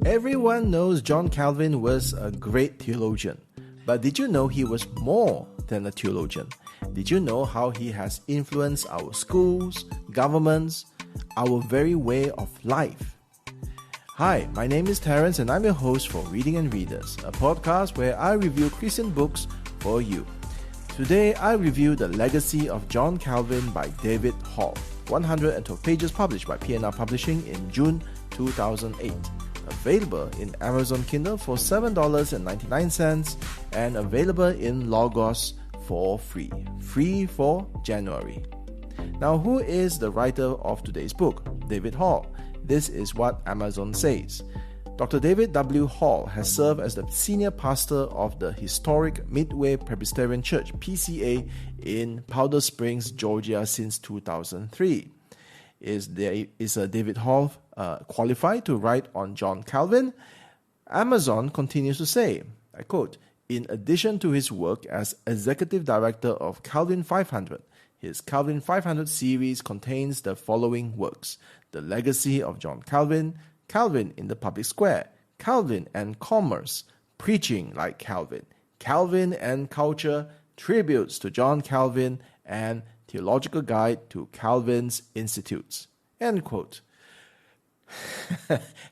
Everyone knows John Calvin was a great theologian. But did you know he was more than a theologian? Did you know how he has influenced our schools, governments, our very way of life? Hi, my name is Terence and I'm your host for Reading and Readers, a podcast where I review Christian books for you. Today, I review The Legacy of John Calvin by David Hall, 112 pages published by P&R Publishing in June 2008. Available in Amazon Kindle for $7.99 and available in Logos for free. Free for January. Now, who is the writer of today's book? David Hall. This is what Amazon says. Dr. David W. Hall has served as the senior pastor of the historic Midway Presbyterian Church, PCA, in Powder Springs, Georgia since 2003. Is David Hall qualified to write on John Calvin? Amazon continues to say, I quote, in addition to his work as executive director of Calvin 500, his Calvin 500 series contains the following works: The Legacy of John Calvin, Calvin in the Public Square, Calvin and Commerce, Preaching Like Calvin, Calvin and Culture, Tributes to John Calvin, and Theological Guide to Calvin's Institutes. End quote.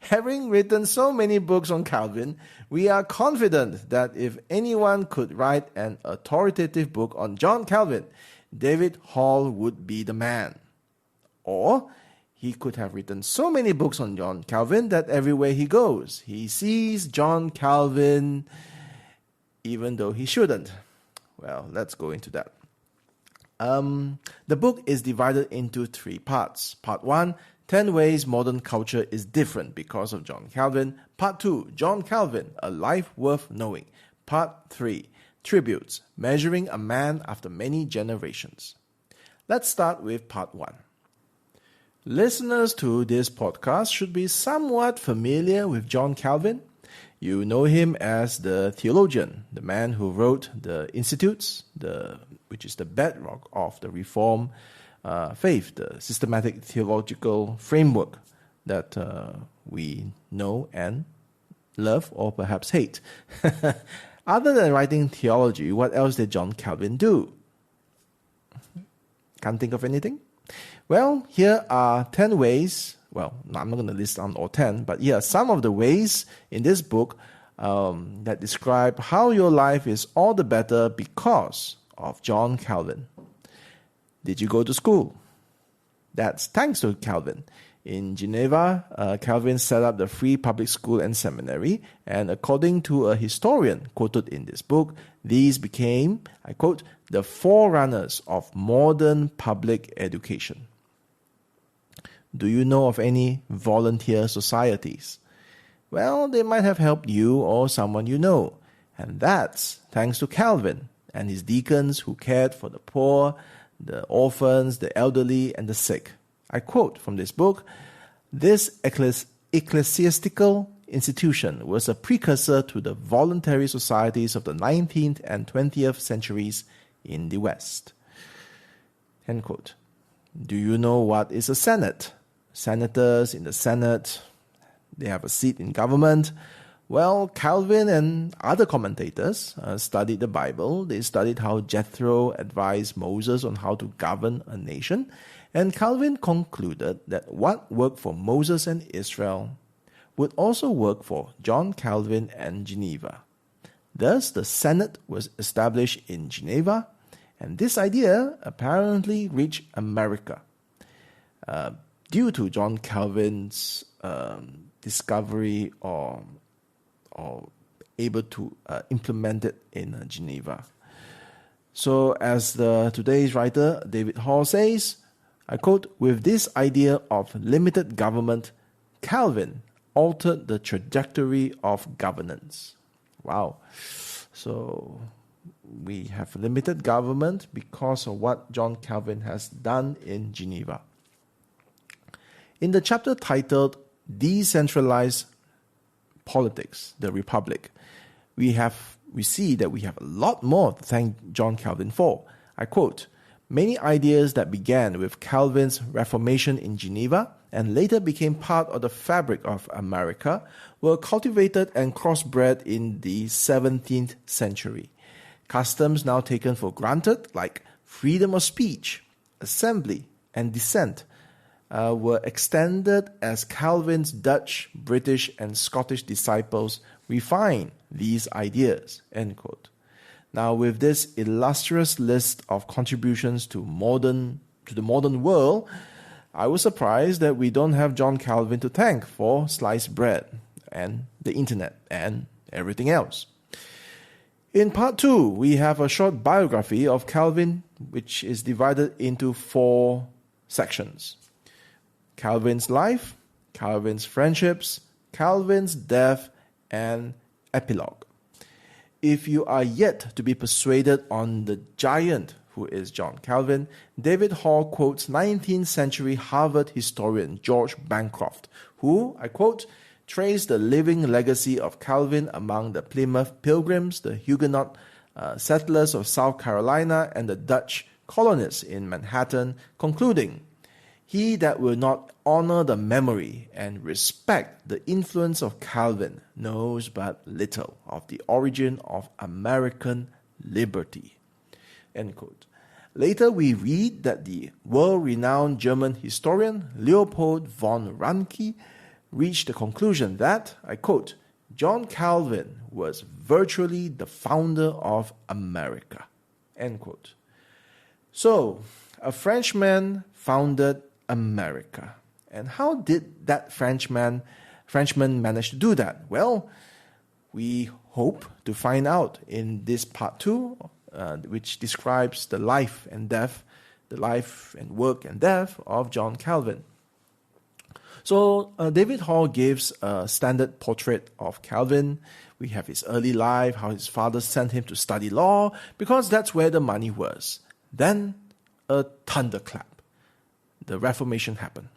Having written so many books on Calvin, we are confident that if anyone could write an authoritative book on John Calvin, David Hall would be the man. Or he could have written so many books on John Calvin that everywhere he goes, he sees John Calvin, even though he shouldn't. Well, let's go into that. The book is divided into 3 parts. Part 1, 10 ways modern culture is different because of John Calvin. Part 2, John Calvin, a life worth knowing. Part 3, tributes, measuring a man after many generations. Let's start with part 1. Listeners to this podcast should be somewhat familiar with John Calvin. You know him as the theologian, the man who wrote the Institutes, which is the bedrock of the Reformed faith, the systematic theological framework that we know and love or perhaps hate. Other than writing theology, what else did John Calvin do? Can't think of anything? Well, here are 10 ways. Well, I'm not going to list down all 10, but here are some of the ways in this book that describe how your life is all the better because of John Calvin. Did you go to school? That's thanks to Calvin. In Geneva, Calvin set up the free public school and seminary, and according to a historian quoted in this book, these became, I quote, the forerunners of modern public education. Do you know of any volunteer societies? Well, they might have helped you or someone you know, and that's thanks to Calvin and his deacons who cared for the poor, the orphans, the elderly, and the sick. I quote from this book, this ecclesiastical institution was a precursor to the voluntary societies of the 19th and 20th centuries in the West. End quote. Do you know what is a Senate? Senators in the Senate, they have a seat in government. Well, Calvin and other commentators studied the Bible. They studied how Jethro advised Moses on how to govern a nation. And Calvin concluded that what worked for Moses and Israel would also work for John Calvin and Geneva. Thus, the Senate was established in Geneva, and this idea apparently reached America. Due to John Calvin's discovery or able to implement it in Geneva. So as today's writer David Hall says, I quote, with this idea of limited government, Calvin altered the trajectory of governance. Wow. So we have limited government because of what John Calvin has done in Geneva. In the chapter titled Decentralized Politics, the Republic, we see that we have a lot more to thank John Calvin for. I quote, Many ideas that began with Calvin's Reformation in Geneva and later became part of the fabric of America were cultivated and crossbred in the 17th century. Customs now taken for granted, like freedom of speech, assembly, and dissent, were extended as Calvin's Dutch, British, and Scottish disciples refined these ideas. End quote. Now, with this illustrious list of contributions to the modern world, I was surprised that we don't have John Calvin to thank for sliced bread and the internet and everything else. In part 2, we have a short biography of Calvin, which is divided into 4 sections. Calvin's life, Calvin's friendships, Calvin's death, and epilogue. If you are yet to be persuaded on the giant who is John Calvin, David Hall quotes 19th century Harvard historian George Bancroft, who, I quote, traced the living legacy of Calvin among the Plymouth Pilgrims, the Huguenot settlers of South Carolina, and the Dutch colonists in Manhattan, concluding, "He that will not honor the memory and respect the influence of Calvin knows but little of the origin of American liberty." End quote. Later, we read that the world-renowned German historian Leopold von Ranke reached the conclusion that, I quote, "John Calvin was virtually the founder of America." End quote. So, a Frenchman founded America. And how did that Frenchman manage to do that? Well, we hope to find out in this part 2, which describes the life and work and death of John Calvin. So David Hall gives a standard portrait of Calvin. We have his early life, how his father sent him to study law, because that's where the money was. Then a thunderclap. The Reformation happened.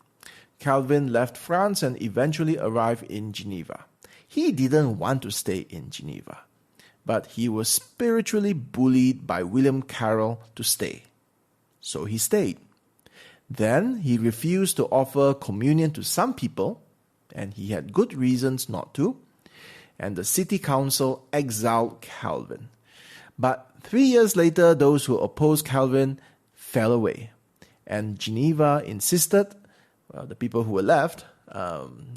Calvin left France and eventually arrived in Geneva. He didn't want to stay in Geneva, but he was spiritually bullied by William Carroll to stay. So he stayed. Then he refused to offer communion to some people, and he had good reasons not to, and the city council exiled Calvin. But 3 years later, those who opposed Calvin fell away, and Geneva insisted, the people who were left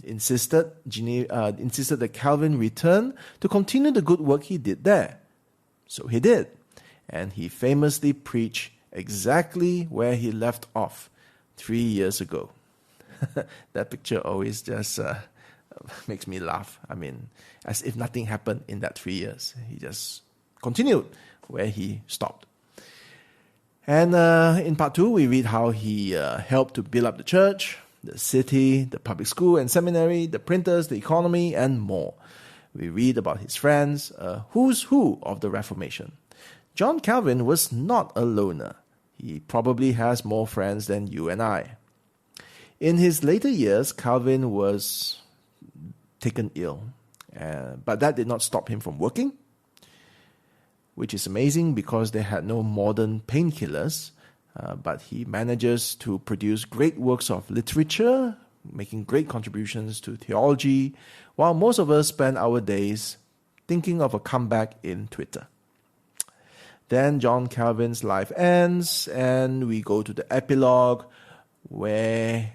insisted that Calvin return to continue the good work he did there. So he did, and he famously preached exactly where he left off 3 years ago. That picture always just makes me laugh. I mean, as if nothing happened in that 3 years. He just continued where he stopped. And in part 2, we read how he helped to build up the church, the city, the public school and seminary, the printers, the economy, and more. We read about his friends, who's who of the Reformation. John Calvin was not a loner. He probably has more friends than you and I. In his later years, Calvin was taken ill, but that did not stop him from working, which is amazing because they had no modern painkillers, but he manages to produce great works of literature, making great contributions to theology, while most of us spend our days thinking of a comeback in Twitter. Then John Calvin's life ends, and we go to the epilogue, where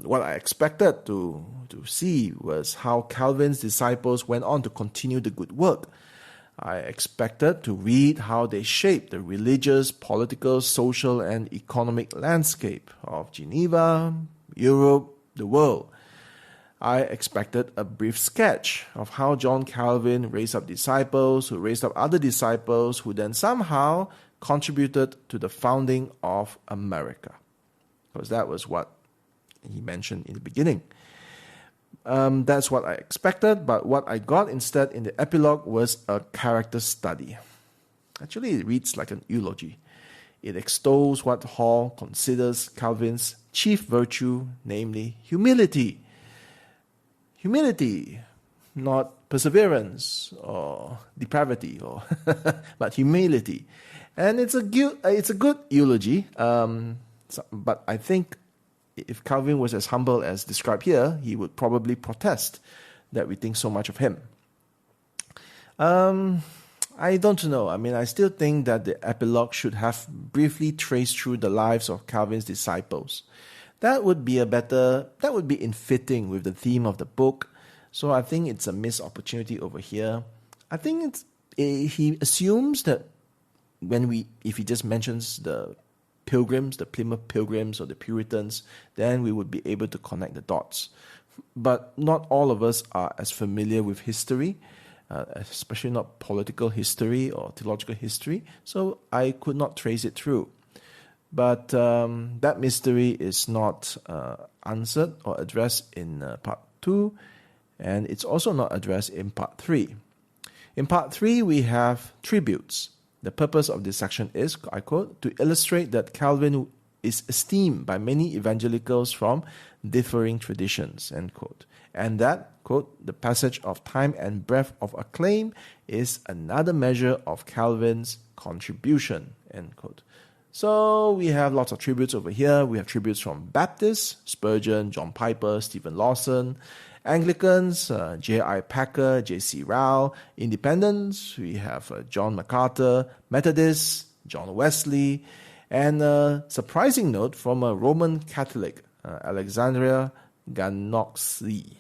what I expected to see was how Calvin's disciples went on to continue the good work. I expected to read how they shaped the religious, political, social, and economic landscape of Geneva, Europe, the world. I expected a brief sketch of how John Calvin raised up disciples who raised up other disciples who then somehow contributed to the founding of America. Because that was what he mentioned in the beginning. That's what I expected, but what I got instead in the epilogue was a character study. Actually, it reads like an eulogy. It extols what Hall considers Calvin's chief virtue, namely humility. Humility, not perseverance or depravity, but humility. And it's a good eulogy, but I think if Calvin was as humble as described here, he would probably protest that we think so much of him. I don't know. I mean, I still think that the epilogue should have briefly traced through the lives of Calvin's disciples. That would be in fitting with the theme of the book. So I think it's a missed opportunity over here. I think he assumes that if he just mentions the Pilgrims, the Plymouth Pilgrims or the Puritans, then we would be able to connect the dots. But not all of us are as familiar with history, especially not political history or theological history, so I could not trace it through. But that mystery is not answered or addressed in part 2, and it's also not addressed in part 3. In part 3, we have tributes. The purpose of this section is, I quote, to illustrate that Calvin is esteemed by many evangelicals from differing traditions, end quote. And that, quote, the passage of time and breadth of acclaim is another measure of Calvin's contribution, end quote. So we have lots of tributes over here. We have tributes from Baptists, Spurgeon, John Piper, Stephen Lawson. Anglicans, J.I. Packer, J.C. Rao. Independents, we have John MacArthur. Methodists, John Wesley. And a surprising note from a Roman Catholic, Alexandria Ganoxi.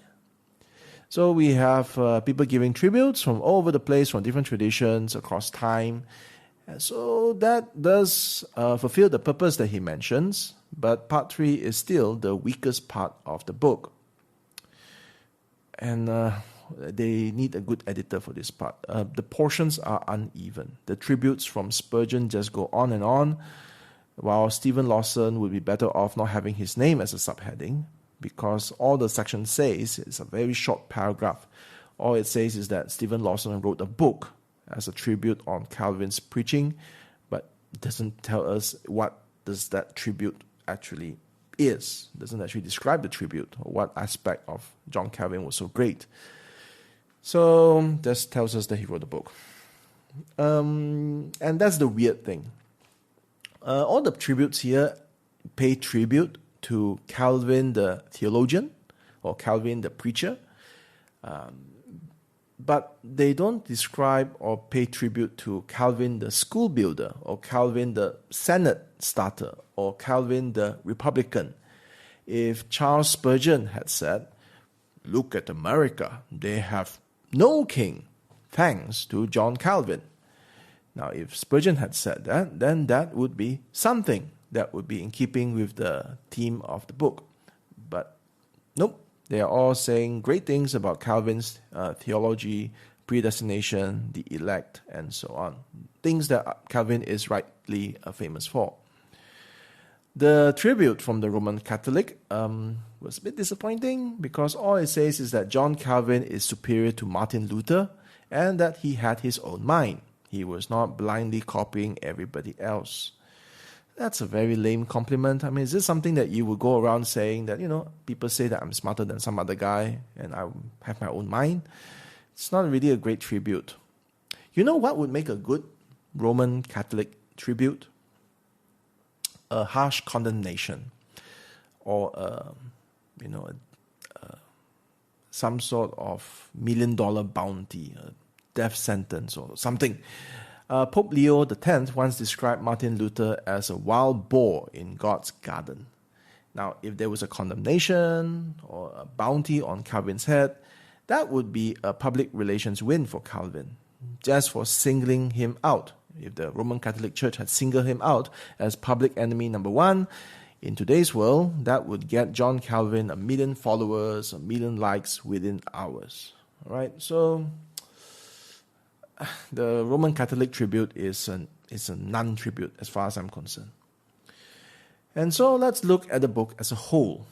So we have people giving tributes from all over the place, from different traditions across time. And so that does fulfill the purpose that he mentions, but part 3 is still the weakest part of the book. And they need a good editor for this part. The portions are uneven. The tributes from Spurgeon just go on and on, while Stephen Lawson would be better off not having his name as a subheading, because all the section says is a very short paragraph. All it says is that Stephen Lawson wrote a book as a tribute on Calvin's preaching, but it doesn't tell us what does that tribute actually is. It doesn't actually describe the tribute or what aspect of John Calvin was so great. So this tells us that he wrote a book. And that's the weird thing. All the tributes here pay tribute to Calvin the theologian or Calvin the preacher, but they don't describe or pay tribute to Calvin the school builder or Calvin the Senate starter or Calvin the Republican. If Charles Spurgeon had said, "Look at America, they have no king, thanks to John Calvin." Now, if Spurgeon had said that, then that would be something that would be in keeping with the theme of the book. But nope, they are all saying great things about Calvin's theology, predestination, the elect, and so on. Things that Calvin is rightly famous for. The tribute from the Roman Catholic was a bit disappointing because all it says is that John Calvin is superior to Martin Luther and that he had his own mind. He was not blindly copying everybody else. That's a very lame compliment. I mean, is this something that you would go around saying that, people say that I'm smarter than some other guy and I have my own mind? It's not really a great tribute. You know what would make a good Roman Catholic tribute? A harsh condemnation or, some sort of $1 million bounty, a death sentence or something. Pope Leo X once described Martin Luther as a wild boar in God's garden. Now, if there was a condemnation or a bounty on Calvin's head, that would be a public relations win for Calvin, just for singling him out. If the Roman Catholic Church had singled him out as public enemy number 1, in today's world, that would get John Calvin 1 million followers, 1 million likes within hours. All right, so the Roman Catholic tribute is a non-tribute as far as I'm concerned. And so let's look at the book as a whole.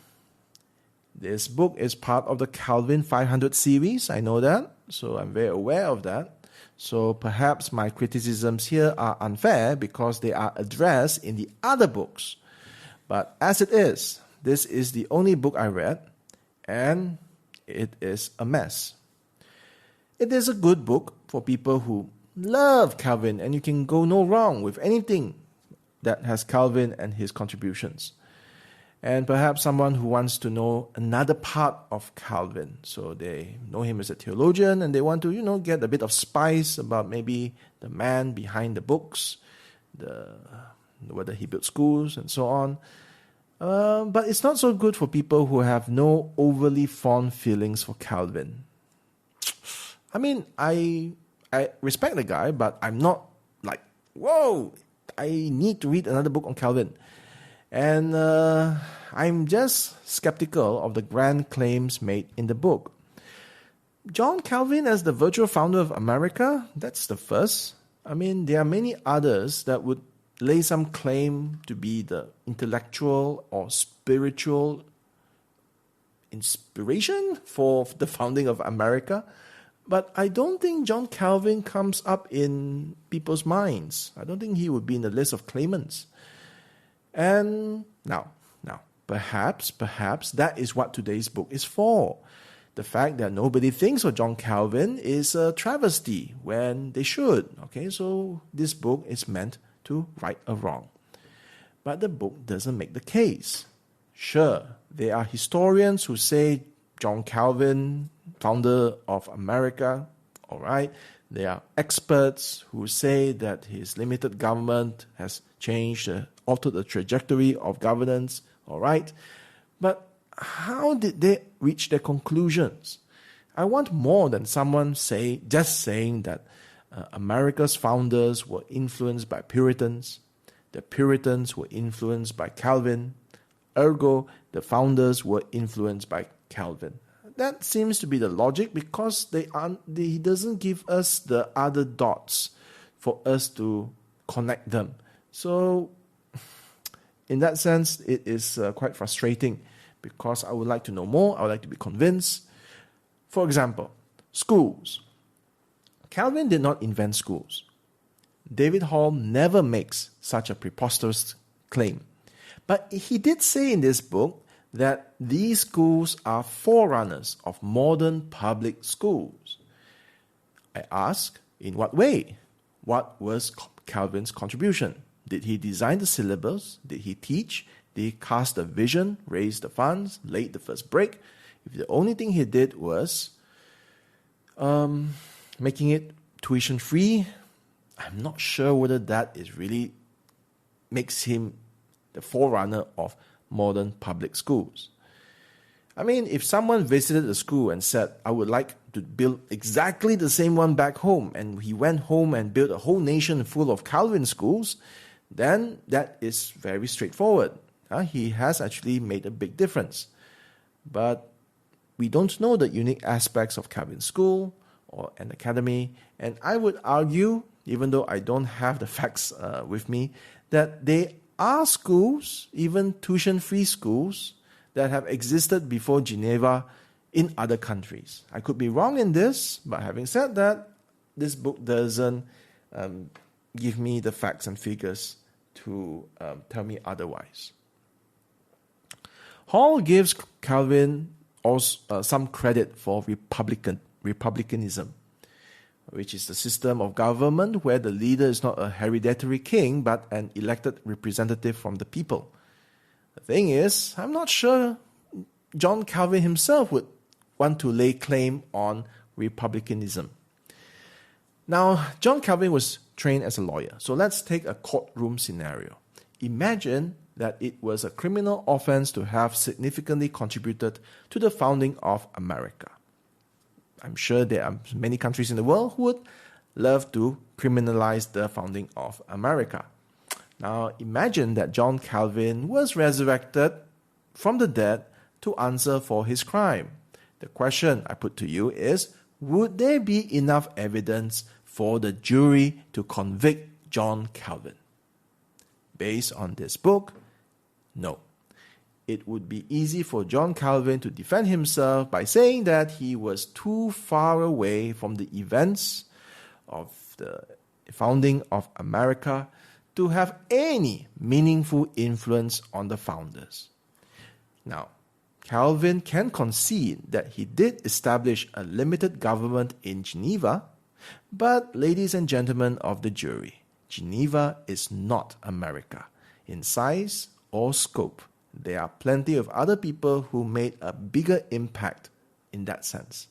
This book is part of the Calvin 500 series, I know that, so I'm very aware of that. So perhaps my criticisms here are unfair because they are addressed in the other books. But as it is, this is the only book I read, and it is a mess. It is a good book for people who love Calvin, and you can go no wrong with anything that has Calvin and his contributions. And perhaps someone who wants to know another part of Calvin. So they know him as a theologian and they want to, get a bit of spice about maybe the man behind the books, whether he built schools and so on. But it's not so good for people who have no overly fond feelings for Calvin. I mean, I respect the guy, but I'm not like, whoa, I need to read another book on Calvin. And I'm just skeptical of the grand claims made in the book. John Calvin as the virtual founder of America, that's the first. I mean, there are many others that would lay some claim to be the intellectual or spiritual inspiration for the founding of America. But I don't think John Calvin comes up in people's minds. I don't think he would be in the list of claimants. And now, perhaps that is what today's book is for. The fact that nobody thinks of John Calvin is a travesty when they should. Okay, so this book is meant to right a wrong. But the book doesn't make the case. Sure, there are historians who say John Calvin, founder of America, all right. There are experts who say that his limited government has altered the trajectory of governance, all right. But how did they reach their conclusions? I want more than someone just saying that America's founders were influenced by Puritans, the Puritans were influenced by Calvin, ergo the founders were influenced by Calvin. That seems to be the logic because he doesn't give us the other dots for us to connect them. So in that sense, it is quite frustrating because I would like to know more. I would like to be convinced. For example, schools. Calvin did not invent schools. David Hall never makes such a preposterous claim. But he did say in this book that these schools are forerunners of modern public schools. I ask, in what way? What was Calvin's contribution? Did he design the syllabus? Did he teach? Did he cast a vision, raise the funds, laid the first brick? If the only thing he did was making it tuition free, I'm not sure whether that is really makes him the forerunner of modern public schools. I mean, if someone visited a school and said, I would like to build exactly the same one back home, and he went home and built a whole nation full of Calvin schools, then that is very straightforward. He has actually made a big difference. But we don't know the unique aspects of Calvin School or an academy, and I would argue, even though I don't have the facts with me, that they are schools, even tuition-free schools, that have existed before Geneva in other countries. I could be wrong in this, but having said that, this book doesn't give me the facts and figures to tell me otherwise. Hall gives Calvin also some credit for republicanism, which is the system of government where the leader is not a hereditary king but an elected representative from the people. The thing is, I'm not sure John Calvin himself would want to lay claim on republicanism. Now, John Calvin was trained as a lawyer, so let's take a courtroom scenario. Imagine that it was a criminal offense to have significantly contributed to the founding of America. I'm sure there are many countries in the world who would love to criminalize the founding of America. Now, imagine that John Calvin was resurrected from the dead to answer for his crime. The question I put to you is, would there be enough evidence for the jury to convict John Calvin? Based on this book, no. It would be easy for John Calvin to defend himself by saying that he was too far away from the events of the founding of America to have any meaningful influence on the founders. Now, Calvin can concede that he did establish a limited government in Geneva, But, ladies and gentlemen of the jury, Geneva is not America. In size or scope, there are plenty of other people who made a bigger impact in that sense.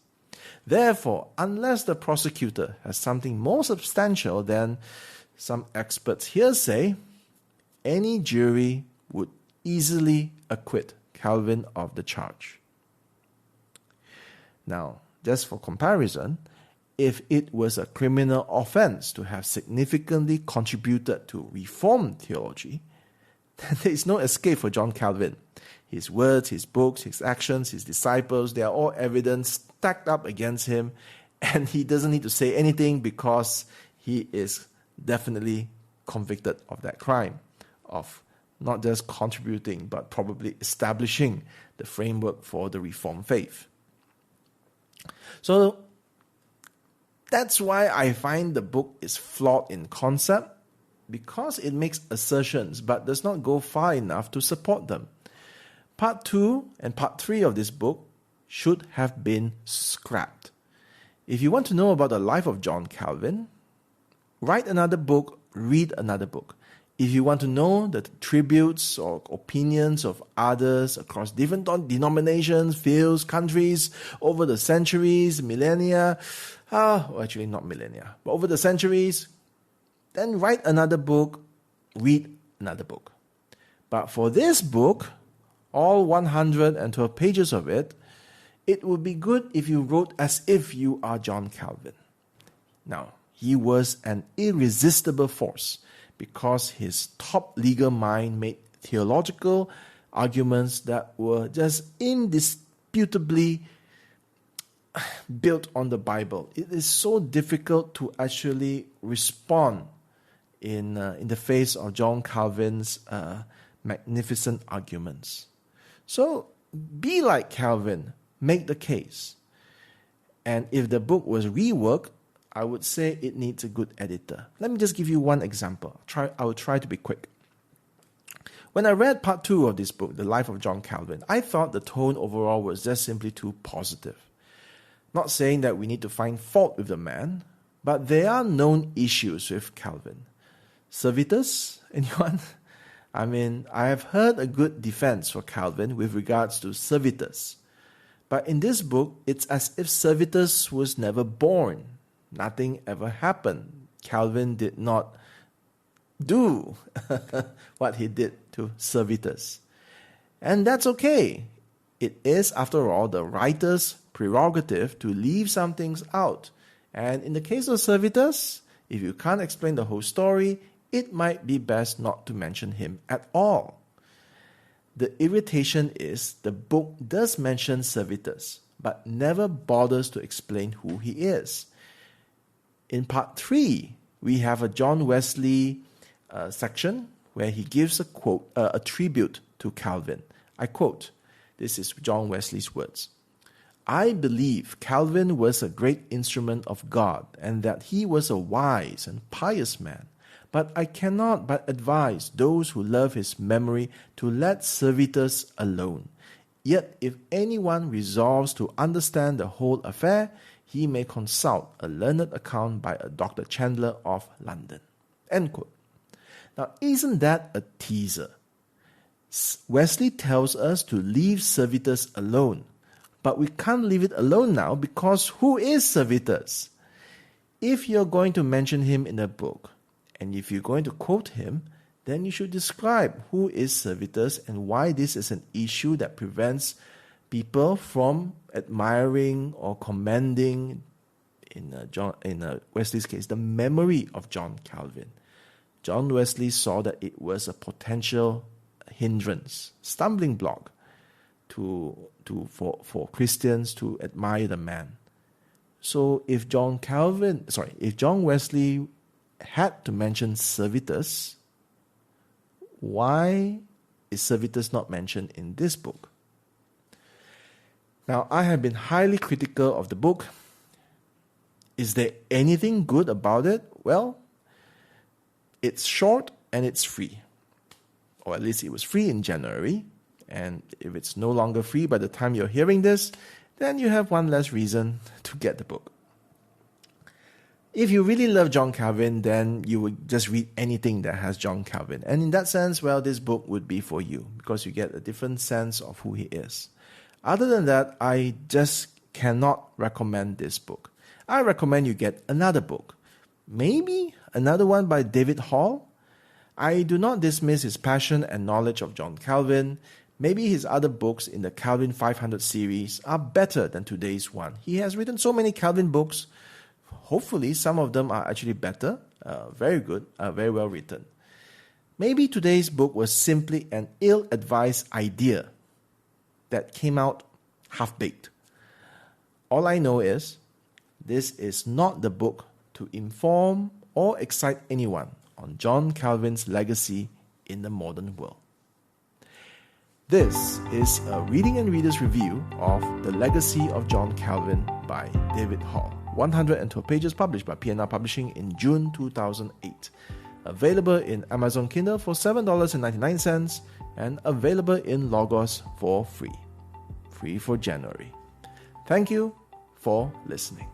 Therefore, unless the prosecutor has something more substantial than some experts here say, any jury would easily acquit Calvin of the charge. Now, just for comparison, if it was a criminal offense to have significantly contributed to Reformed theology, then there is no escape for John Calvin. His words, his books, his actions, his disciples, they are all evidence stacked up against him, and he doesn't need to say anything because he is definitely convicted of that crime, of not just contributing, but probably establishing the framework for the Reformed faith. So that's why I find the book is flawed in concept, because it makes assertions but does not go far enough to support them. Part 2 and Part 3 of this book should have been scrapped. If you want to know about the life of John Calvin, write another book, read another book. If you want to know the tributes or opinions of others across different denominations, fields, countries, over the centuries, millennia, actually not millennia, but over the centuries, then write another book, read another book. But for this book, all 112 pages of it, it would be good if you wrote as if you are John Calvin. Now, he was an irresistible force because his top legal mind made theological arguments that were just indisputably built on the Bible. It is so difficult to actually respond in the face of John Calvin's magnificent arguments. So be like Calvin, make the case. And if the book was reworked, I would say it needs a good editor. Let me just give you one example. I will try to be quick. When I read part 2 of this book, The Life of John Calvin, I thought the tone overall was just simply too positive. Not saying that we need to find fault with the man, but there are known issues with Calvin. Servetus, anyone? I mean, I have heard a good defense for Calvin with regards to Servetus. But in this book, it's as if Servetus was never born. Nothing ever happened. Calvin did not do what he did to Servetus. And that's okay. It is, after all, the writer's prerogative to leave some things out. And in the case of Servetus, if you can't explain the whole story, it might be best not to mention him at all. The irritation is the book does mention Servetus, but never bothers to explain who he is. In part 3, we have a John Wesley section where he gives a tribute to Calvin. I quote, this is John Wesley's words. I believe Calvin was a great instrument of God and that he was a wise and pious man. But I cannot but advise those who love his memory to let Servetus alone. Yet if anyone resolves to understand the whole affair, he may consult a learned account by a Dr. Chandler of London. End quote. Now, isn't that a teaser? Wesley tells us to leave Servetus alone. But we can't leave it alone now because who is Servetus? If you're going to mention him in a book, and if you're going to quote him, then you should describe who is Servetus and why this is an issue that prevents people from admiring or commending, in Wesley's case, the memory of John Calvin. John Wesley saw that it was a potential hindrance, stumbling block for Christians to admire the man. So if John Wesley had to mention Servetus, why is Servetus not mentioned in this book? Now, I have been highly critical of the book. Is there anything good about it? Well, it's short and it's free. Or at least it was free in January. And if it's no longer free by the time you're hearing this, then you have one less reason to get the book. If you really love John Calvin, then you would just read anything that has John Calvin. And in that sense, well, this book would be for you because you get a different sense of who he is. Other than that, I just cannot recommend this book. I recommend you get another book. Maybe another one by David Hall. I do not dismiss his passion and knowledge of John Calvin. Maybe his other books in the Calvin 500 series are better than today's one. He has written so many Calvin books. Hopefully, some of them are actually better, very good, very well written. Maybe today's book was simply an ill-advised idea that came out half-baked. All I know is, this is not the book to inform or excite anyone on John Calvin's legacy in the modern world. This is a Reading and Readers review of The Legacy of John Calvin by David Hall. 112 pages published by P&R Publishing in June 2008. Available in Amazon Kindle for $7.99 and available in Logos for free. Free for January. Thank you for listening.